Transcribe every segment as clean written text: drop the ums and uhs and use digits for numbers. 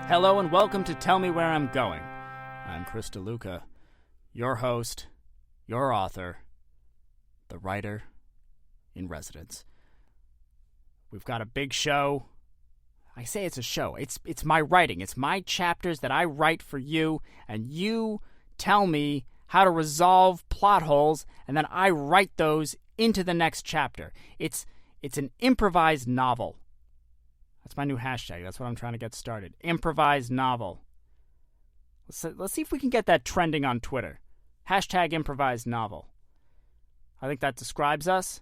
Hello and welcome to Tell Me Where I'm Going. I'm Chris DeLuca, your host, your author, the writer in residence. We've got a big show. I say it's a show. It's my writing. It's my chapters that I write for you, and you tell me how to resolve plot holes, and then I write those into the next chapter. It's an improvised novel. That's my new hashtag. That's what I'm trying to get started. Improvised novel. Let's see if we can get that trending on Twitter. Hashtag improvised novel. I think that describes us.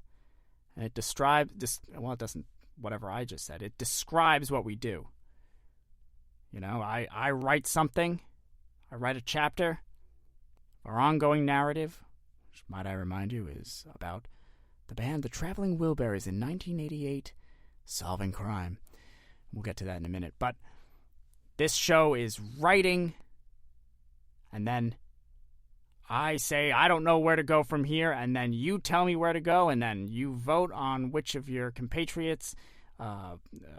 And it doesn't, whatever I just said. It describes what we do. You know, I write something. I write a chapter. Our ongoing narrative, which might I remind you, is about the band The Traveling Wilburys in 1988, solving crime. We'll get to that in a minute. But this show is writing, and then I say, I don't know where to go from here, and then you tell me where to go, and then you vote on which of your compatriots'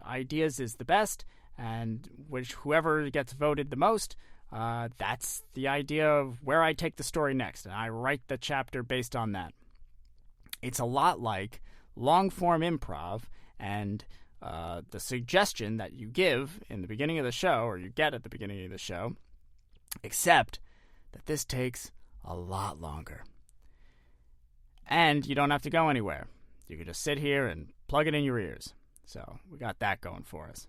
ideas is the best, and whoever gets voted the most, that's the idea of where I take the story next, and I write the chapter based on that. It's a lot like long-form improv, and the suggestion that you give in the beginning of the show, or you get at the beginning of the show, except that this takes a lot longer. And you don't have to go anywhere. You can just sit here and plug it in your ears. So we got that going for us.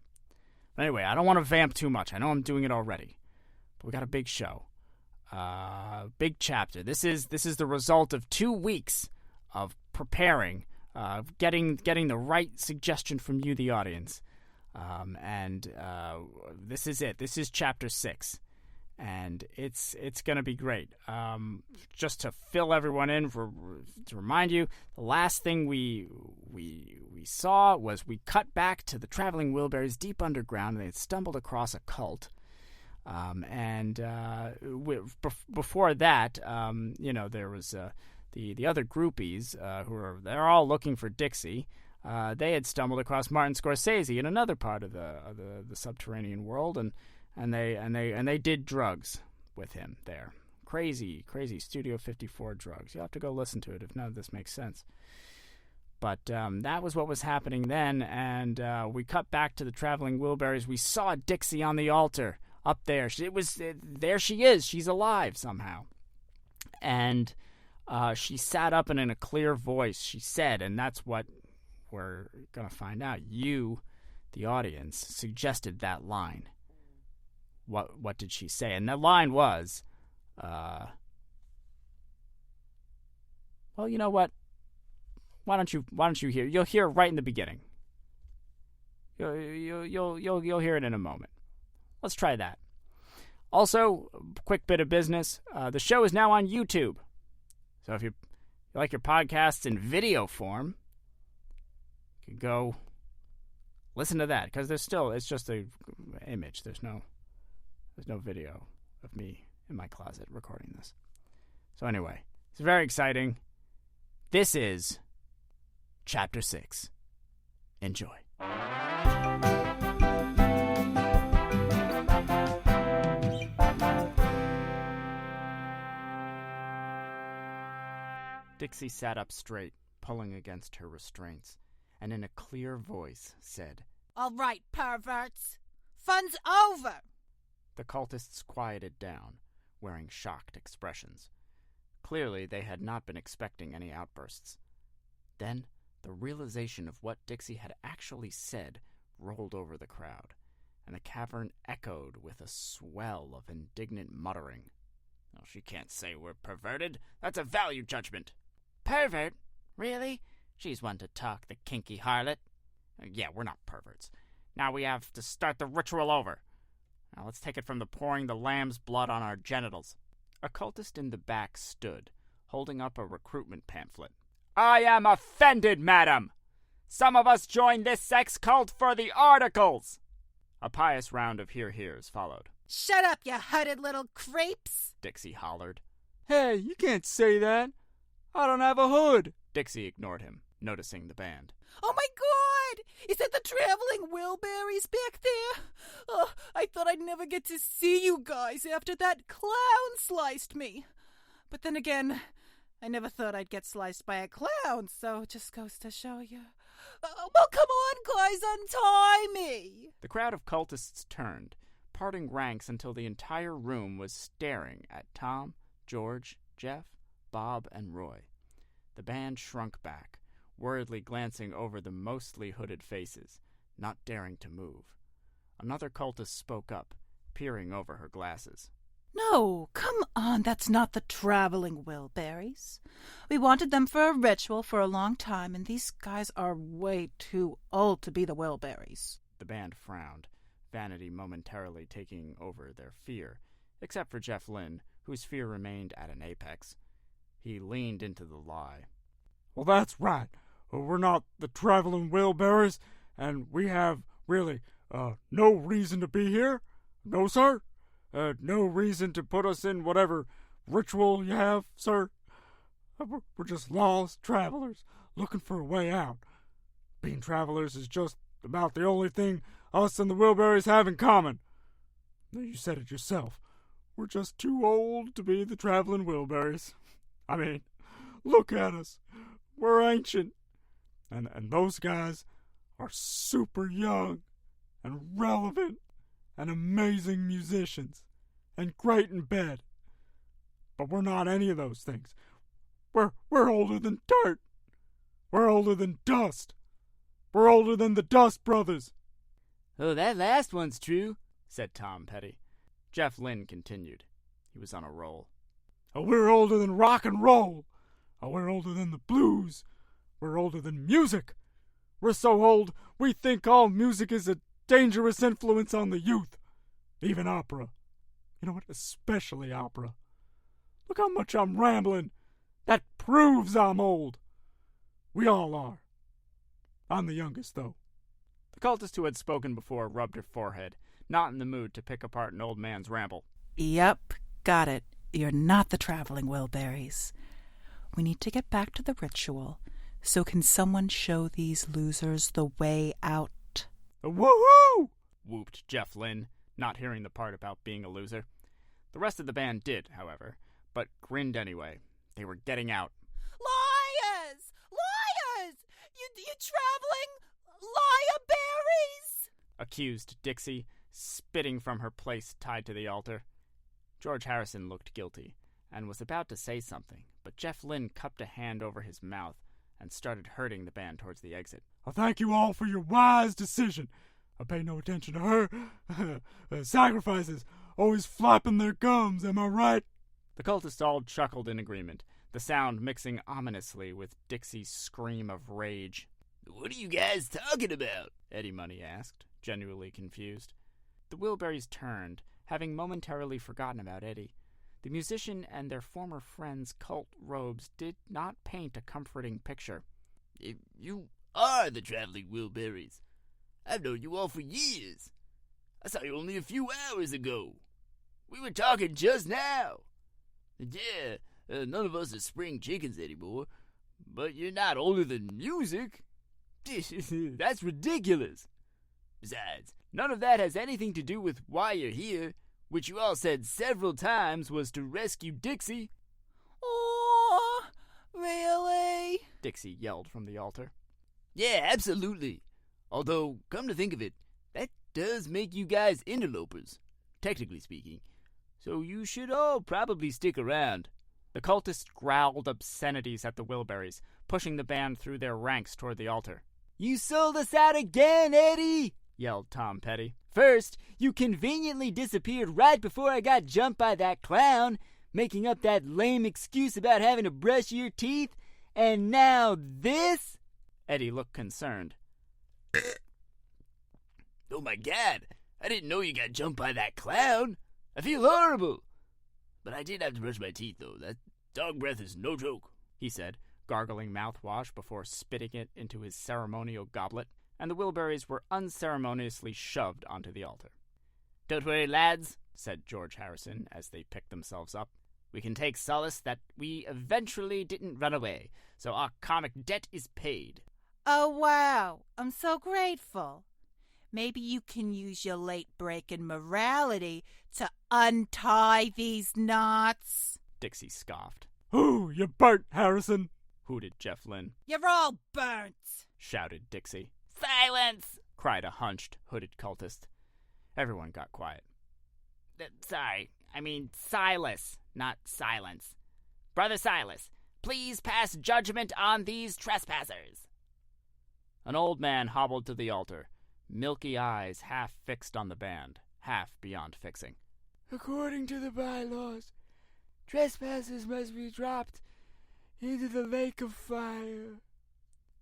But anyway, I don't want to vamp too much. I know I'm doing it already. But we got a big show. Big chapter. This is the result of 2 weeks of preparing, getting the right suggestion from you, the audience. This is it. This is chapter 6. And it's going to be great. Just to fill everyone in, to remind you, the last thing we saw was we cut back to the Traveling Wilburys deep underground, and they had stumbled across a cult. Before that, there was the other groupies they're all looking for Dixie. They had stumbled across Martin Scorsese in another part of the subterranean world, and they did drugs with him there. Crazy Studio 54 drugs. You'll have to go listen to it if none of this makes sense. But that was what was happening then, and we cut back to the Traveling Wilburys. We saw Dixie on the altar up there. There she is. She's alive somehow. And she sat up, and in a clear voice she said, and that's what we're going to find out. You, the audience, suggested that line. What did she say? And the line was, well, you know what? Why don't you hear? You'll hear it right in the beginning. You'll hear it in a moment. Let's try that. Also, quick bit of business. The show is now on YouTube. So if you like your podcasts in video form, you can go listen to that, because it's just an image. There's no video of me in my closet recording this. So anyway, it's very exciting. This is Chapter 6. Enjoy. Dixie sat up straight, pulling against her restraints, and in a clear voice said, "All right, perverts. Fun's over." The cultists quieted down, wearing shocked expressions. Clearly, they had not been expecting any outbursts. Then, the realization of what Dixie had actually said rolled over the crowd, and the cavern echoed with a swell of indignant muttering. "Oh, she can't say we're perverted. That's a value judgment." "Pervert? Really? She's one to talk, the kinky harlot." "Yeah, we're not perverts. Now we have to start the ritual over. Now let's take it from the pouring the lamb's blood on our genitals." A cultist in the back stood, holding up a recruitment pamphlet. "I am offended, madam. Some of us joined this sex cult for the articles." A pious round of hear-hears followed. "Shut up, you hooded little creeps," Dixie hollered. "Hey, you can't say that. I don't have a hood." Dixie ignored him. noticing the band. Oh my God! Is that the traveling Wilburys back there? Oh, I thought I'd never get to see you guys after that clown sliced me. But then again, I never thought I'd get sliced by a clown, so it just goes to show you. Well, come on, guys, untie me! The crowd of cultists turned, parting ranks until the entire room was staring at Tom, George, Jeff, Bob, and Roy. The band shrunk back, worriedly glancing over the mostly hooded faces, not daring to move. Another cultist spoke up, peering over her glasses. No, come on, that's not the traveling Wilburys. We wanted them for a ritual for a long time, and these guys are way too old to be the Wilburys. The band frowned, vanity momentarily taking over their fear, except for Jeff Lynne, whose fear remained at an apex. He leaned into the lie. Well, that's right. We're not the traveling Wilburys, and we have really no reason to be here. No, sir. No reason to put us in whatever ritual you have, sir. We're just lost travelers looking for a way out. Being travelers is just about the only thing us and the Wilburys have in common. You said it yourself. We're just too old to be the traveling Wilburys. I mean, look at us. We're ancient. And those guys are super young and relevant and amazing musicians and great in bed. But we're not any of those things. We're older than dirt. We're older than dust. We're older than the Dust Brothers. Oh, that last one's true, said Tom Petty. Jeff Lynne continued. He was on a roll. Oh, we're older than rock and roll. Oh, we're older than the blues. We're older than music. We're so old, we think all music is a dangerous influence on the youth. Even opera. You know what? Especially opera. Look how much I'm rambling. That proves I'm old. We all are. I'm the youngest, though. The cultist who had spoken before rubbed her forehead, not in the mood to pick apart an old man's ramble. Yep, got it. You're not the traveling Wilburys. We need to get back to the ritual. So can someone show these losers the way out? Woohoo! Whooped Jeff Lynne, not hearing the part about being a loser. The rest of the band did, however, but grinned anyway. They were getting out. Liars! Liars! You traveling liar-berries! Accused Dixie, spitting from her place tied to the altar. George Harrison looked guilty, and was about to say something, but Jeff Lynne cupped a hand over his mouth and started herding the band towards the exit. I thank you all for your wise decision. I pay no attention to her. Sacrifices, always flapping their gums, am I right? The cultists all chuckled in agreement, the sound mixing ominously with Dixie's scream of rage. What are you guys talking about? Eddie Money asked, genuinely confused. The Wilburys turned, having momentarily forgotten about Eddie. The musician and their former friend's cult robes did not paint a comforting picture. You are the traveling Wilburys. I've known you all for years. I saw you only a few hours ago. We were talking just now. And yeah, none of us are spring chickens anymore, but you're not older than music. That's ridiculous. Besides, none of that has anything to do with why you're here, which you all said several times was to rescue Dixie. Oh, really? Dixie yelled from the altar. Yeah, absolutely. Although, come to think of it, that does make you guys interlopers, technically speaking. So you should all probably stick around. The cultists growled obscenities at the Wilburys, pushing the band through their ranks toward the altar. You sold us out again, Eddie! Yelled Tom Petty. First, you conveniently disappeared right before I got jumped by that clown, making up that lame excuse about having to brush your teeth, and now this? Eddie looked concerned. Oh my God, I didn't know you got jumped by that clown. I feel horrible. But I did have to brush my teeth, though. That dog breath is no joke, he said, gargling mouthwash before spitting it into his ceremonial goblet, and the Wilburys were unceremoniously shoved onto the altar. Don't worry, lads, said George Harrison as they picked themselves up. We can take solace that we eventually didn't run away, so our karmic debt is paid. Oh, wow. I'm so grateful. Maybe you can use your late break in morality to untie these knots. Dixie scoffed. Ooh, you burnt, Harrison, hooted Jeff Lynne. You're all burnt, shouted Dixie. Silence! cried a hunched, hooded cultist. Everyone got quiet. Sorry, I mean Silas, not silence. Brother Silas, please pass judgment on these trespassers. An old man hobbled to the altar, milky eyes half fixed on the band, half beyond fixing. According to the bylaws, trespassers must be dropped into the lake of fire.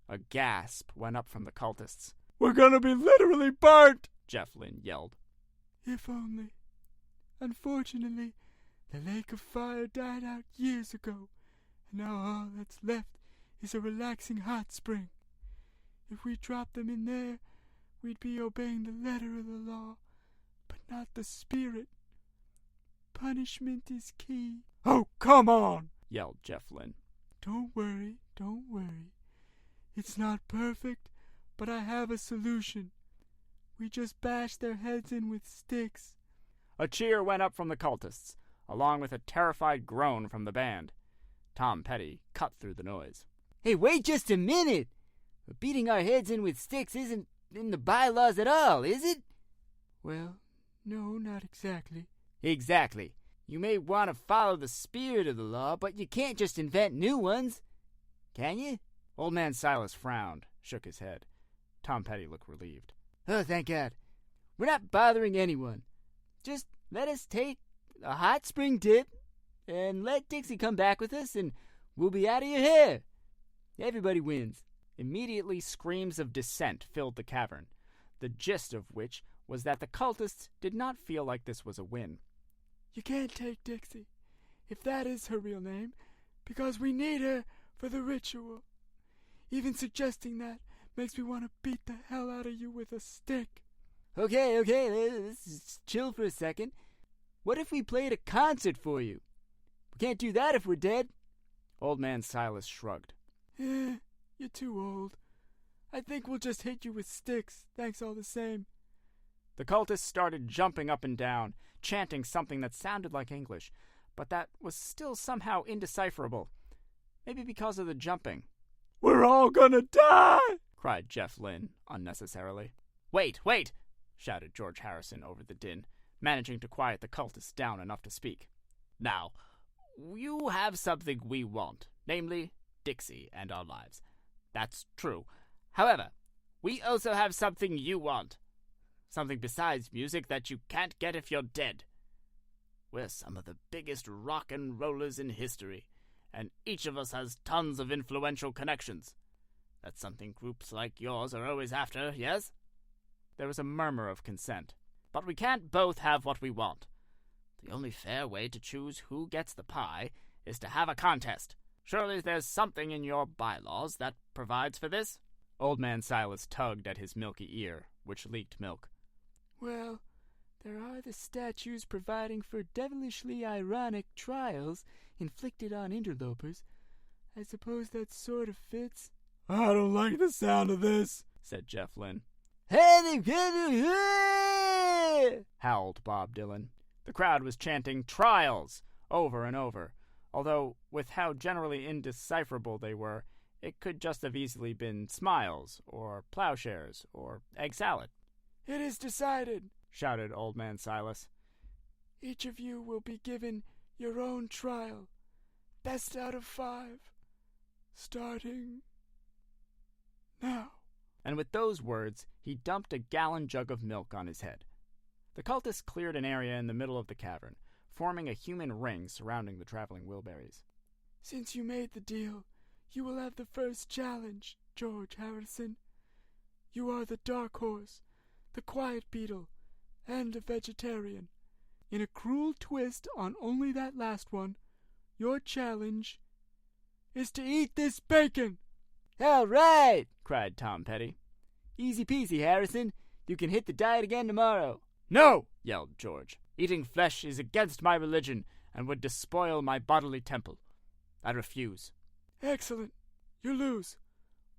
A gasp went up from the cultists. We're gonna be literally burnt, Jeff Lynne yelled. If only. Unfortunately, the lake of fire died out years ago, and now all that's left is a relaxing hot spring. If we dropped them in there, we'd be obeying the letter of the law, but not the spirit. Punishment is key. Oh, come on, yelled Jeff Lynne. Don't worry. It's not perfect, but I have a solution. We just bash their heads in with sticks. A cheer went up from the cultists, along with a terrified groan from the band. Tom Petty cut through the noise. Hey, wait just a minute! Beating our heads in with sticks isn't in the bylaws at all, is it? Well, no, not exactly. Exactly. You may want to follow the spirit of the law, but you can't just invent new ones. Can you? Old man Silas frowned, shook his head. Tom Petty looked relieved. Oh, thank God. We're not bothering anyone. Just let us take a hot spring dip and let Dixie come back with us and we'll be out of your hair. Everybody wins. Immediately screams of dissent filled the cavern, the gist of which was that the cultists did not feel like this was a win. You can't take Dixie, if that is her real name, because we need her for the ritual. Even suggesting that makes me want to beat the hell out of you with a stick. Okay, let's just chill for a second. What if we played a concert for you? We can't do that if we're dead. Old man Silas shrugged. You're too old. I think we'll just hit you with sticks, thanks all the same. The cultists started jumping up and down, chanting something that sounded like English, but that was still somehow indecipherable. Maybe because of the jumping. We're all gonna die! cried Jeff Lynne, unnecessarily. Wait! shouted George Harrison over the din, managing to quiet the cultists down enough to speak. Now, you have something we want, namely Dixie and our lives. That's true. However, we also have something you want. Something besides music that you can't get if you're dead. We're some of the biggest rock and rollers in history, and each of us has tons of influential connections. That's something groups like yours are always after, yes? There was a murmur of consent. But we can't both have what we want. The only fair way to choose who gets the pie is to have a contest. Surely there's something in your bylaws that provides for this? Old man Silas tugged at his milky ear, which leaked milk. Well, there are the statutes providing for devilishly ironic trials inflicted on interlopers. I suppose that sort of fits. I don't like the sound of this, said Jeff Lynne. Howled Bob Dylan. The crowd was chanting trials over and over, although with how generally indecipherable they were, it could just have easily been smiles, or plowshares, or egg salad. It is decided, shouted Old Man Silas. Each of you will be given your own trial. Best out of 5. Starting now. And with those words, he dumped a gallon jug of milk on his head. The cultists cleared an area in the middle of the cavern, forming a human ring surrounding the traveling Wilburys. Since you made the deal, you will have the first challenge, George Harrison. You are the dark horse, the quiet beetle, and a vegetarian. In a cruel twist on only that last one, your challenge is to eat this bacon. All right, cried Tom Petty. Easy peasy, Harrison. You can hit the diet again tomorrow. No, yelled George. Eating flesh is against my religion, and would despoil my bodily temple. I refuse. Excellent. You lose.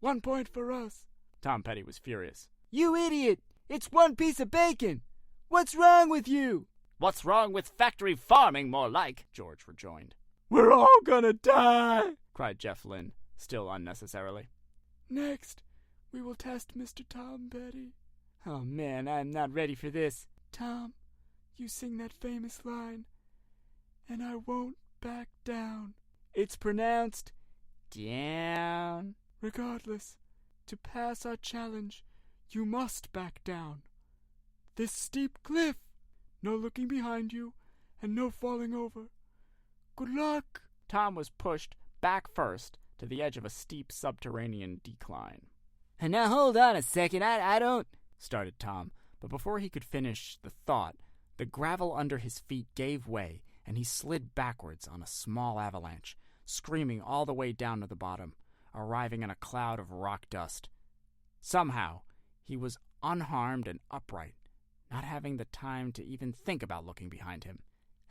1 point for us. Tom Petty was furious. You idiot! It's 1 piece of bacon! What's wrong with you? What's wrong with factory farming, more like? George rejoined. We're all gonna die! Cried Jeff Lynne, still unnecessarily. Next, we will test Mr. Tom Petty. Oh man, I'm not ready for this. Tom, you sing that famous line, and I won't back down. It's pronounced down. Regardless, to pass our challenge, you must back down. This steep cliff, no looking behind you, and no falling over. Good luck. Tom was pushed back first to the edge of a steep subterranean decline. And now hold on a second, I don't... started Tom, but before he could finish the thought, the gravel under his feet gave way, and he slid backwards on a small avalanche, screaming all the way down to the bottom, arriving in a cloud of rock dust. Somehow, he was unharmed and upright, not having the time to even think about looking behind him.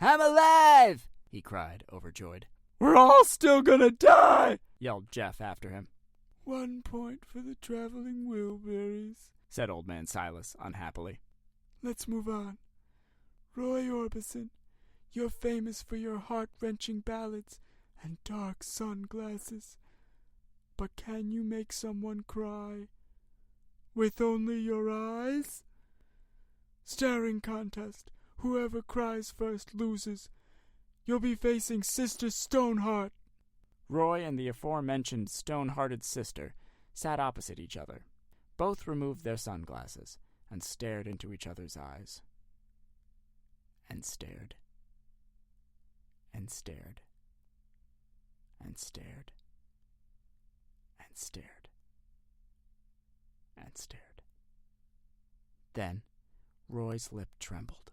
I'm alive! He cried, overjoyed. We're all still gonna die! Yelled Jeff after him. 1 point for the traveling Wilburys, said Old Man Silas unhappily. Let's move on. Roy Orbison, you're famous for your heart-wrenching ballads and dark sunglasses. But can you make someone cry with only your eyes? Staring contest. Whoever cries first loses. You'll be facing Sister Stoneheart. Roy and the aforementioned stone-hearted sister sat opposite each other. Both removed their sunglasses and stared into each other's eyes. And stared. And stared. And stared. And stared. And stared. Then Roy's lip trembled,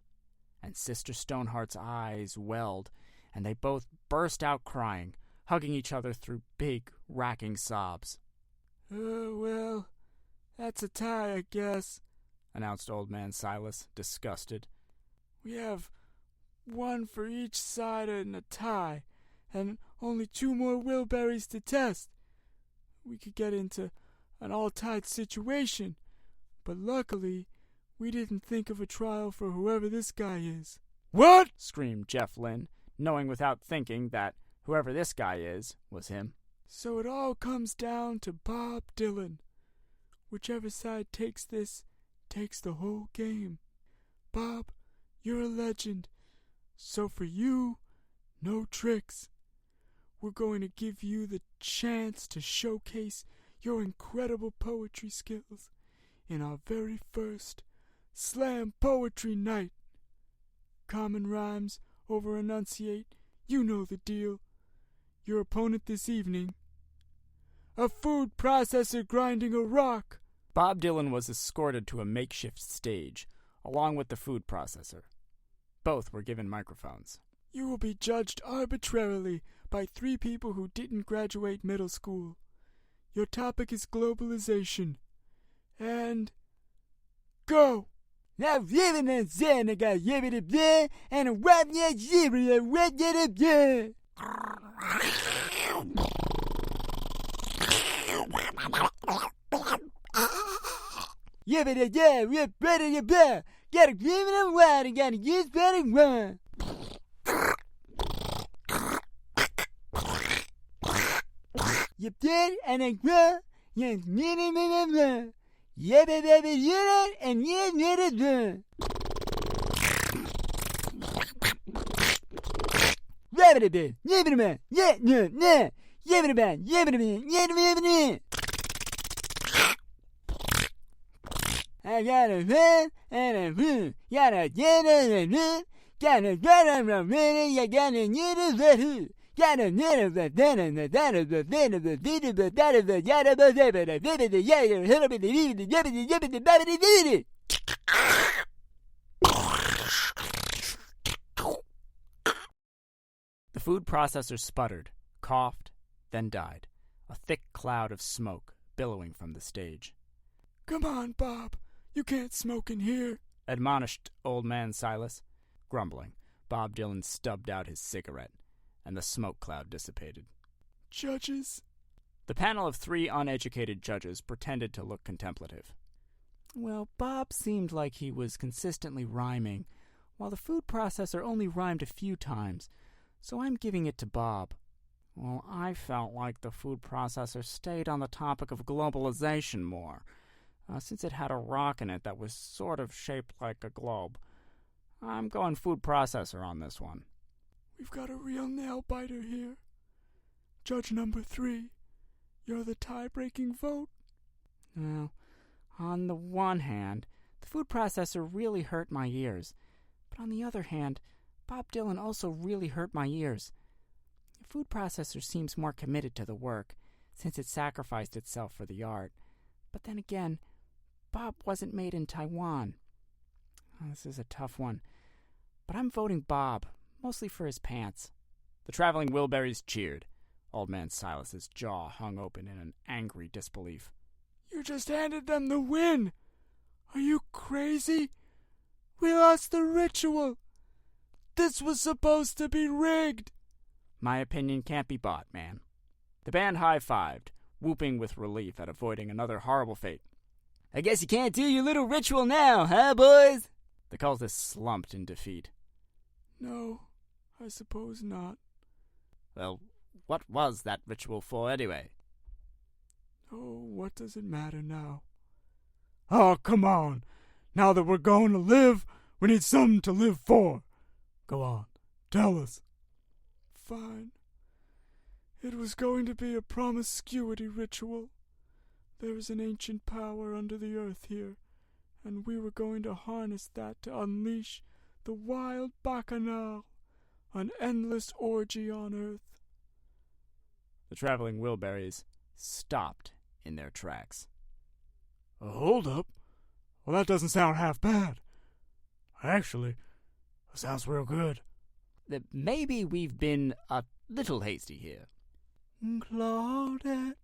and Sister Stoneheart's eyes welled, and they both burst out crying, hugging each other through big, racking sobs. Well, that's a tie, I guess, announced Old Man Silas, disgusted. We have 1 for each side in a tie, and only 2 more Wilburys to test. We could get into an all-tied situation, but luckily, we didn't think of a trial for whoever this guy is. What? Screamed Jeff Lynne, knowing without thinking that whoever this guy is was him. So it all comes down to Bob Dylan. Whichever side takes this, takes the whole game. Bob, you're a legend. So for you, no tricks. We're going to give you the chance to showcase your incredible poetry skills in our very first Slam Poetry Night. Common rhymes over enunciate, you know the deal. Your opponent this evening, a food processor grinding a rock. Bob Dylan was escorted to a makeshift stage, along with the food processor. Both were given microphones. You will be judged arbitrarily by 3 people who didn't graduate middle school. Your topic is globalization. And go! Now living in Senegal, yibbity bleh, and a wap ya yibbity yibbity bleh. Yibbity yeah, we're ready to bleh. Gotta give it a wide and gotta use better run. You did and I grow, you need it. Yeah, baby, unit and you need it. Rabbit a bit, yibbit a man, yeah, yibbit a man, yibbit. I got a man and a room, got a yen and a room, got a gun and a minute, you got a needle that who. Got a needle that then and the then of the then of the deed of the that of the yada of the vivid the yada hit up in the yibbity babbity vivid. The food processor sputtered, coughed, then died, a thick cloud of smoke billowing from the stage. Come on, Bob. You can't smoke in here, admonished Old Man Silas, grumbling, Bob Dylan stubbed out his cigarette, and the smoke cloud dissipated. Judges? The panel of 3 uneducated judges pretended to look contemplative. Well, Bob seemed like he was consistently rhyming, while the food processor only rhymed a few times, so I'm giving it to Bob. Well, I felt like the food processor stayed on the topic of globalization more, since it had a rock in it that was sort of shaped like a globe. I'm going food processor on this one. We've got a real nail-biter here. Judge number 3, you're the tie-breaking vote. Well, on the one hand, the food processor really hurt my ears. But on the other hand, Bob Dylan also really hurt my ears. The food processor seems more committed to the work, since it sacrificed itself for the art. But then again, Bob wasn't made in Taiwan. Oh, this is a tough one. But I'm voting Bob, mostly for his pants. The traveling Wilburys cheered. Old Man Silas's jaw hung open in an angry disbelief. You just handed them the win! Are you crazy? We lost the ritual! This was supposed to be rigged! My opinion can't be bought, man. The band high-fived, whooping with relief at avoiding another horrible fate. I guess you can't do your little ritual now, huh, boys? The cultists slumped in defeat. No, I suppose not. Well, what was that ritual for, anyway? Oh, what does it matter now? Oh, come on! Now that we're going to live, we need something to live for. Go on, tell us. Fine. It was going to be a promiscuity ritual. There is an ancient power under the earth here, and we were going to harness that to unleash the wild bacchanal, an endless orgy on earth. The traveling Wilburys stopped in their tracks. Hold up. Well, that doesn't sound half bad. Actually, it sounds real good. Maybe we've been a little hasty here. Claudette.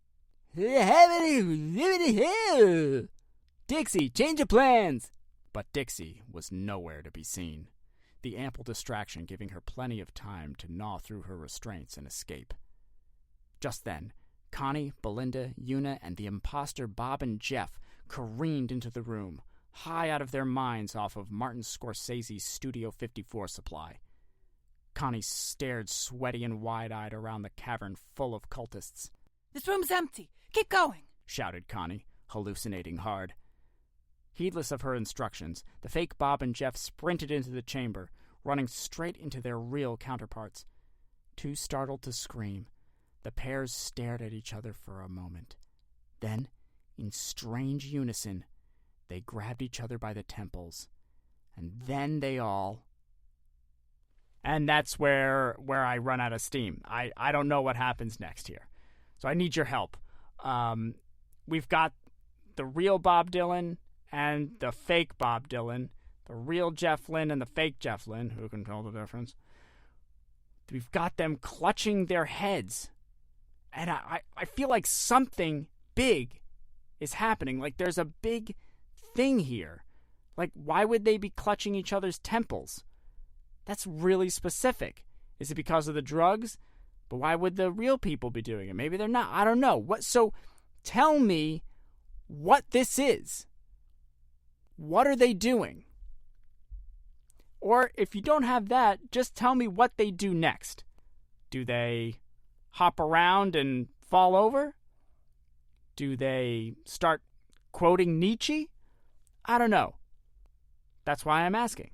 Dixie, change of plans! But Dixie was nowhere to be seen, the ample distraction giving her plenty of time to gnaw through her restraints and escape. Just then, Connie, Belinda, Una, and the imposter Bob and Jeff careened into the room, high out of their minds off of Martin Scorsese's Studio 54 supply. Connie stared sweaty and wide-eyed around the cavern full of cultists. This room's empty. Keep going, shouted Connie, hallucinating hard. Heedless of her instructions, the fake Bob and Jeff sprinted into the chamber, running straight into their real counterparts. Too startled to scream, the pairs stared at each other for a moment. Then, in strange unison, they grabbed each other by the temples. And then they all... And that's where I run out of steam. I don't know what happens next here. So I need your help. We've got the real Bob Dylan and the fake Bob Dylan, the real Jeff Lynne and the fake Jeff Lynne. Who can tell the difference? We've got them clutching their heads. And I feel like something big is happening. Like there's a big thing here. Like, why would they be clutching each other's temples? That's really specific. Is it because of the drugs? But why would the real people be doing it? Maybe they're not. I don't know. So tell me what this is. What are they doing? Or if you don't have that, just tell me what they do next. Do they hop around and fall over? Do they start quoting Nietzsche? I don't know. That's why I'm asking.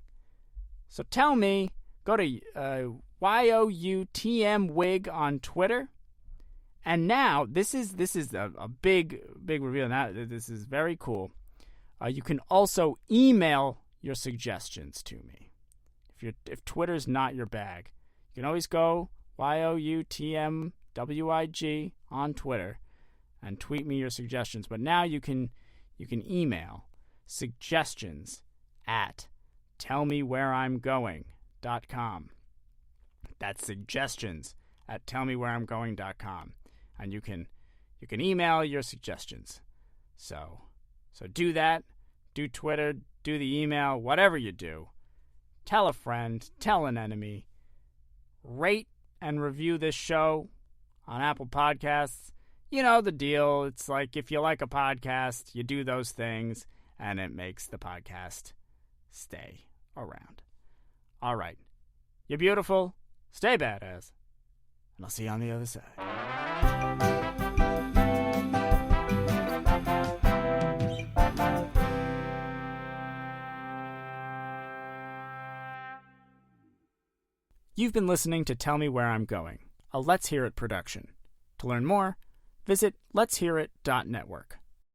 So tell me, go to YOUTMWig on Twitter. And now, this is a big reveal. Now, this is very cool. You can also email your suggestions to me. If Twitter's not your bag, you can always go YOUTMWIG on Twitter and tweet me your suggestions. But now you can email suggestions at tellmewhereimgoing.com. That's suggestions at tellmewhereimgoing.com. And you can email your suggestions. So do that, do Twitter, do the email, whatever you do. tell a friend, tell an enemy. Rate and review this show on Apple Podcasts. You know the deal. It's like if you like a podcast, you do those things, and it makes the podcast stay around. All right. You're beautiful. Stay badass. And I'll see you on the other side. You've been listening to Tell Me Where I'm Going, a Let's Hear It production. To learn more, visit letshearit.network.